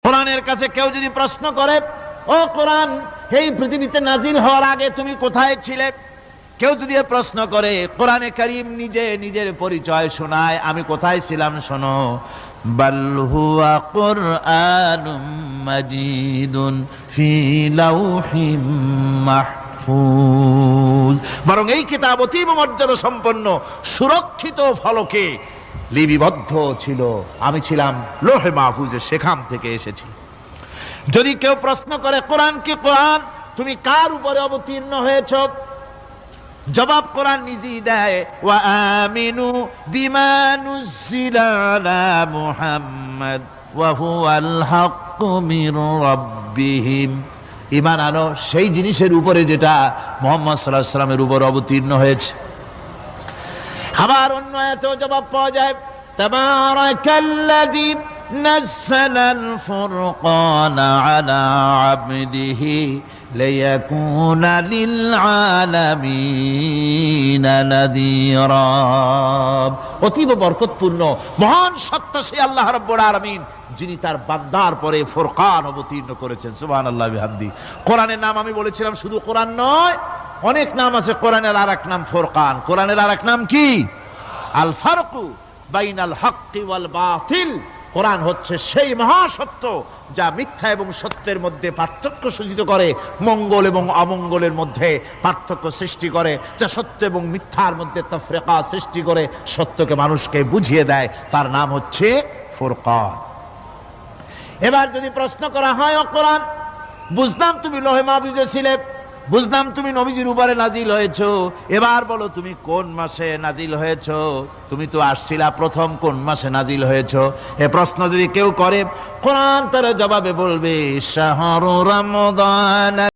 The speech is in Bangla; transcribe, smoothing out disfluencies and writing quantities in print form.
কোরআনের কাছে কেউ যদি প্রশ্ন করে, ও কোরআন, এই পৃথিবীতে নাজিল হওয়ার আগে তুমি কোথায় ছিলে? কেউ যদি প্রশ্ন করে, কোরআনে কারীম নিজে নিজের পরিচয় শোনায়, আমি কোথায় ছিলাম শোনো। বাল হুয়া কুরআনুম মাজিদুন ফি লাউহিম মাহফুজ, বরং এই কিতাব অতীব মর্যাদা সম্পন্ন সুরক্ষিত ফলকে লিপিবদ্ধ ছিল, আমি ছিলাম লৌহে মাহফুজে, সেখান থেকে এসেছি। যদি কেউ প্রশ্ন করে, কোরআন কি কোরআন, তুমি কার উপরে অবতীর্ণ হয়েছ? জবাব কোরআন নিজেই দেয়, ওয়া আমিনু বিমা নুজ্জিলা আলা মুহাম্মাদ ওয়া হুয়াল হাক্কু মির রাব্বিহিম, ঈমান আনো সেই জিনিসের উপরে যেটা মুহাম্মদ সাল্লাল্লাহু আলাইহি ওয়াসাল্লামের উপর অবতীর্ণ হয়েছে। আবার অন্য আয়াতেও জবাব পাওয়া যায়, তাবারাকাল্লাযী নাযালাল ফুরকানা আলা আবদিহি লিয়াকুনা লিল আলামিনা নাযীরা। অতীব বরকতপূর্ণ মহান সত্তা সেই আল্লাহ রাব্বুল আলামিন, যিনি তার বান্দার পরে ফুরকান অবতীর্ণ করেছেন। সুবহানাল্লাহি ওয়া বিহামদিহি। কোরআনের নাম আমি বলেছিলাম শুধু কোরআন নয়, অনেক নাম আছে। কোরআনের আরেক নাম ফুরকান। কোরআনের আরেক নাম কি? আল ফারকু বাইনাল হাক্কি ওয়াল বাতিল। কোরআন হচ্ছে সেই মহাসত্য যা মিথ্যা এবং সত্যের মধ্যে পার্থক্য সূচিত করে, মঙ্গল এবং অমঙ্গলের মধ্যে পার্থক্য সৃষ্টি করে, যা সত্য এবং মিথ্যার মধ্যে তাফরিকা সৃষ্টি করে, সত্যকে মানুষকে বুঝিয়ে দেয়। তার নাম হচ্ছে ফুরকান। এবার যদি প্রশ্ন করা হয়, ও কোরআন, বুঝলাম তুমি লৌহে মাহফুজে ছিলে, বুঝলাম তুমি নবীজির উপরে নাজিল হয়েছো, এবার বলো তুমি কোন মাসে নাজিল হয়েছো? তুমি তো আসছিলা প্রথম কোন মাসে নাজিল হয়েছো? এ প্রশ্ন যদি কেউ করে, কোরআন তার জবাবে বলবে, শাহরু রমাদান